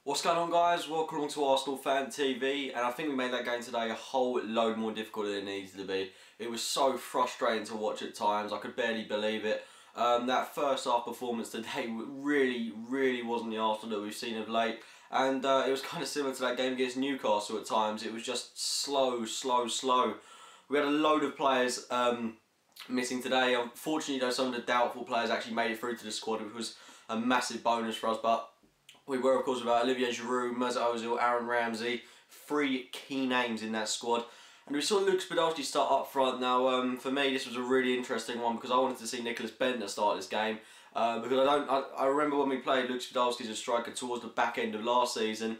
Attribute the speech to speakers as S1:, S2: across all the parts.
S1: What's going on, guys? Welcome along to Arsenal Fan TV, and I think we made that game today a whole load more difficult than it needed to be. It was so frustrating to watch at times, I could barely believe it. That first half performance today really wasn't the Arsenal that we've seen of late, and it was kind of similar to that game against Newcastle at times. It was just slow. We had a load of players missing today. Unfortunately, though, some of the doubtful players actually made it through to the squad, which was a massive bonus for us, but we were, of course, without Olivier Giroud, Mesut Ozil, Aaron Ramsey, three key names in that squad. And we saw Lucas Podolski start up front. Now, for me, this was a really interesting one because I wanted to see Nicholas Bendtner start this game. Because I remember when we played Lucas Podolski as a striker towards the back end of last season,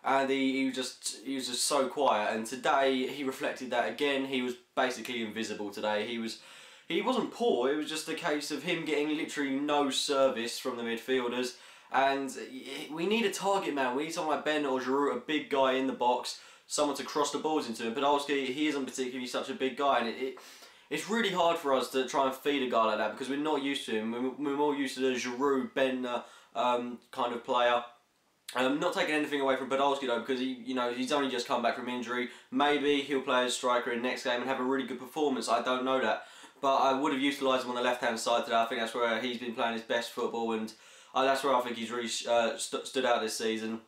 S1: and he was just so quiet. And today he reflected that again. He was basically invisible today. He wasn't poor. It was just a case of him getting literally no service from the midfielders. And we need a target man. We need someone like Bendtner or Giroud, a big guy in the box, someone to cross the balls into. And Podolski, he isn't particularly such a big guy, and it's really hard for us to try and feed a guy like that because we're not used to him. We're more used to the Giroud, Bendtner kind of player. Not taking anything away from Podolski though, because he's only just come back from injury. Maybe he'll play as striker in the next game and have a really good performance. I don't know that, but I would have utilised him on the left-hand side today. I think that's where he's been playing his best football, and that's where I think he's really stood out this season.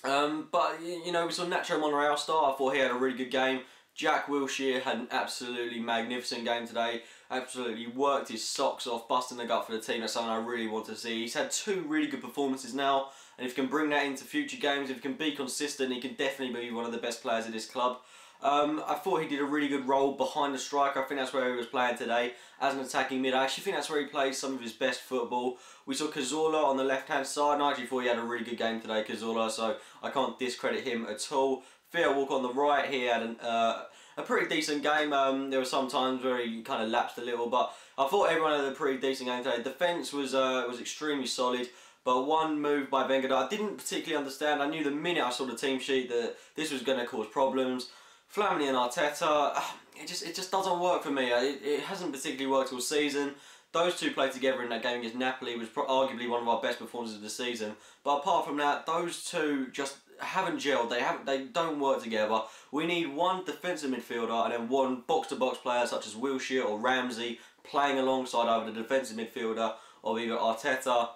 S1: But we saw Nacho Monreal start. I thought he had a really good game. Jack Wilshere had an absolutely magnificent game today. Absolutely worked his socks off, busting the gut for the team. That's something I really want to see. He's had two really good performances now, and if he can bring that into future games, if he can be consistent, he can definitely be one of the best players at this club. I thought he did a really good role behind the striker. I think that's where he was playing today as an attacking mid. I actually think that's where he plays some of his best football. We saw Cazorla on the left-hand side, and I actually thought he had a really good game today, Cazorla, so I can't discredit him at all. Theo Walker on the right, he had a pretty decent game. There were some times where he kind of lapsed a little, but I thought everyone had a pretty decent game today. Defence was extremely solid. But one move by Wenger that I didn't particularly understand. I knew the minute I saw the team sheet that this was going to cause problems. Flamini and Arteta, it just doesn't work for me. It hasn't particularly worked all season. Those two played together in that game against Napoli was arguably one of our best performances of the season. But apart from that, those two just haven't gelled. They don't work together. We need one defensive midfielder and then one box-to-box player such as Wilshere or Ramsey playing alongside either the defensive midfielder of either Arteta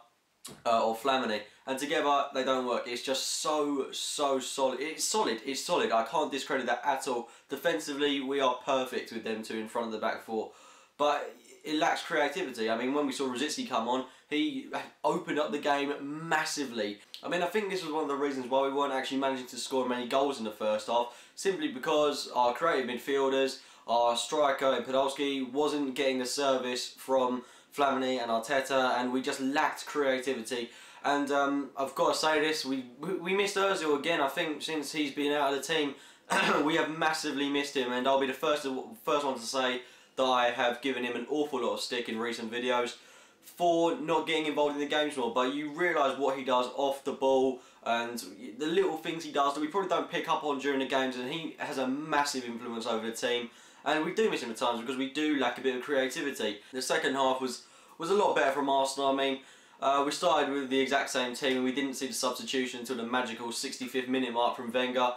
S1: or Flamini, and together they don't work. It's just so solid. It's solid. I can't discredit that at all. Defensively, we are perfect with them two in front of the back four, but it lacks creativity. I mean, when we saw Rosicky come on, he opened up the game massively. I mean, I think this was one of the reasons why we weren't actually managing to score many goals in the first half, simply because our creative midfielders, our striker in Podolski, wasn't getting the service from Flamini and Arteta, and we just lacked creativity. And I've got to say this, we missed Ozil again. I think since he's been out of the team, we have massively missed him, and I'll be the first one to say that I have given him an awful lot of stick in recent videos for not getting involved in the games more. But you realise what he does off the ball and the little things he does that we probably don't pick up on during the games, and he has a massive influence over the team. And we do miss him at times because we do lack a bit of creativity. The second half was a lot better from Arsenal. I mean, we started with the exact same team and we didn't see the substitution until the magical 65th minute mark from Wenger,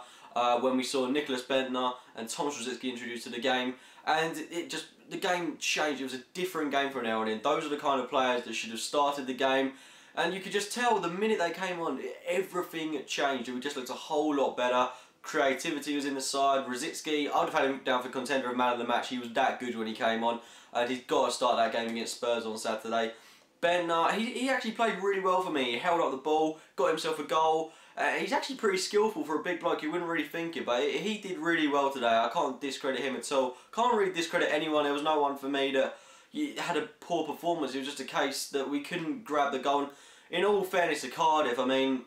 S1: when we saw Nicholas Bendtner and Thomas Rosicky introduced to the game, and the game changed. It was a different game from now on in. Those are the kind of players that should have started the game, and you could just tell the minute they came on, everything changed. It just looked a whole lot better. Creativity was in the side. Rosicky, I would have had him down for contender of man of the match. He was that good when he came on, and he's got to start that game against Spurs on Saturday. Bendtner, he actually played really well for me. He held up the ball, got himself a goal. He's actually pretty skillful for a big bloke. You wouldn't really think it, but he did really well today. I can't discredit him at all. Can't really discredit anyone. There was no one for me that had a poor performance. It was just a case that we couldn't grab the goal. In all fairness to Cardiff, I mean,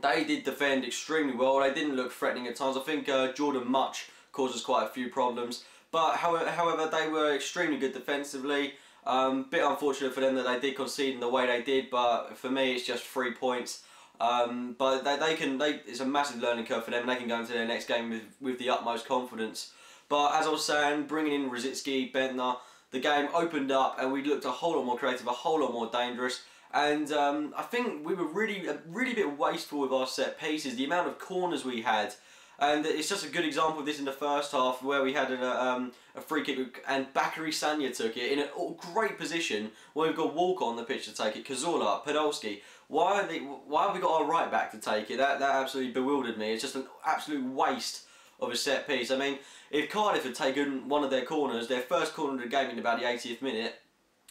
S1: they did defend extremely well. They didn't look threatening at times. I think Jordan Much caused us quite a few problems. But however, they were extremely good defensively. Bit unfortunate for them that they did concede in the way they did. But for me, it's just 3 points. But it's a massive learning curve for them. And they can go into their next game with the utmost confidence. But as I was saying, bringing in Rosicky, Bendtner, the game opened up and we looked a whole lot more creative, a whole lot more dangerous. And I think we were really a bit wasteful with our set pieces. The amount of corners we had, and it's just a good example of this in the first half where we had a free kick and Bakary Sagna took it in a great position where we've got Walker on the pitch to take it, Cazorla, Podolski. Why have we got our right back to take it? That absolutely bewildered me. It's just an absolute waste of a set piece. I mean, if Cardiff had taken one of their corners, their first corner of the game in about the 80th minute,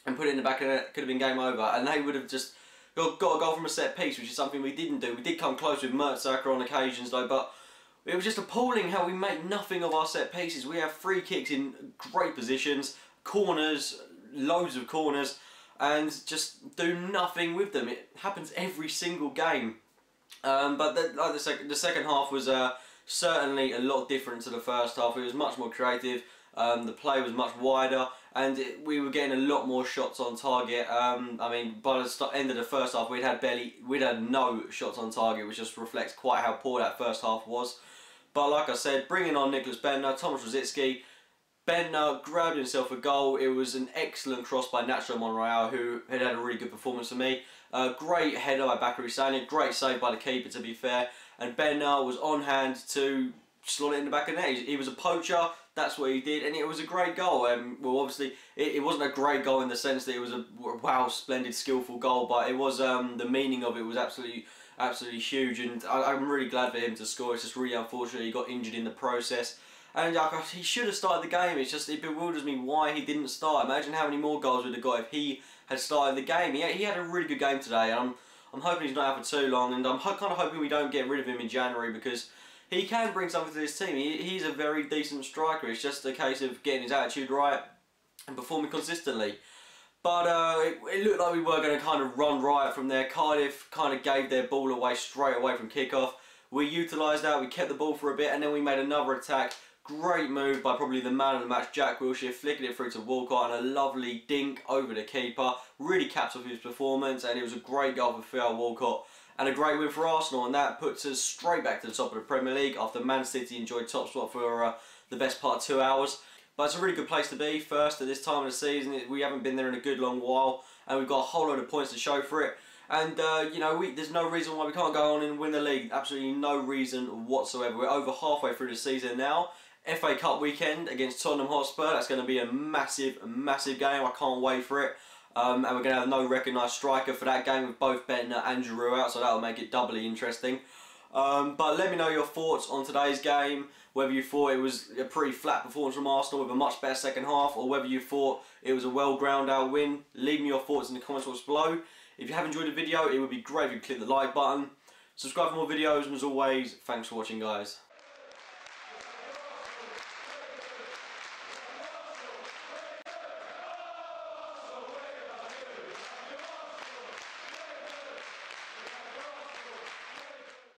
S1: and put it in the back of the net, could have been game over, and they would have just got a goal from a set piece, which is something we didn't do. We did come close with Mertesacker on occasions though, but it was just appalling how we make nothing of our set pieces. We have free kicks in great positions, corners, loads of corners, and just do nothing with them. It happens every single game. But the second half was certainly a lot different to the first half. It was much more creative. The play was much wider, and we were getting a lot more shots on target. I mean, by the end of the first half, we'd had no shots on target, which just reflects quite how poor that first half was. But like I said, bringing on Nicholas Bendtner, Thomas Rosicky, Bendtner grabbed himself a goal. It was an excellent cross by Nacho Monreal, who had a really good performance for me. Great header by Bakary Sagna, great save by the keeper to be fair, and Bendtner was on hand to slot it in the back of the net. He was a poacher, that's what he did, and it was a great goal. Well, obviously, it wasn't a great goal in the sense that it was a wow, splendid, skillful goal, but it was the meaning of it was absolutely huge, and I'm really glad for him to score. It's just really unfortunate he got injured in the process, and he should have started the game. It bewilders me why he didn't start. Imagine how many more goals we'd have got if he had started the game. He had a really good game today, and I'm hoping he's not out for too long, and I'm kind of hoping we don't get rid of him in January, because he can bring something to this team. He's a very decent striker. It's just a case of getting his attitude right and performing consistently. But it looked like we were going to kind of run riot from there. Cardiff kind of gave their ball away straight away from kickoff. We utilised that, we kept the ball for a bit, and then we made another attack. Great move by probably the man of the match, Jack Wilshere, flicking it through to Walcott, and a lovely dink over the keeper. Really caps off his performance, and it was a great goal for Theo Walcott. And a great win for Arsenal, and that puts us straight back to the top of the Premier League after Man City enjoyed top spot for the best part of 2 hours. But it's a really good place to be, first at this time of the season. We haven't been there in a good long while, and we've got a whole load of points to show for it. And, you know, there's no reason why we can't go on and win the league. Absolutely no reason whatsoever. We're over halfway through the season now. FA Cup weekend against Tottenham Hotspur. That's going to be a massive, massive game. I can't wait for it. And we're going to have no recognised striker for that game with both Bendtner and Giroud out, so that'll make it doubly interesting. But let me know your thoughts on today's game, whether you thought it was a pretty flat performance from Arsenal with a much better second half, or whether you thought it was a well-ground out win. Leave me your thoughts in the comments box below. If you have enjoyed the video, it would be great if you click the like button. Subscribe for more videos, and as always, thanks for watching, guys.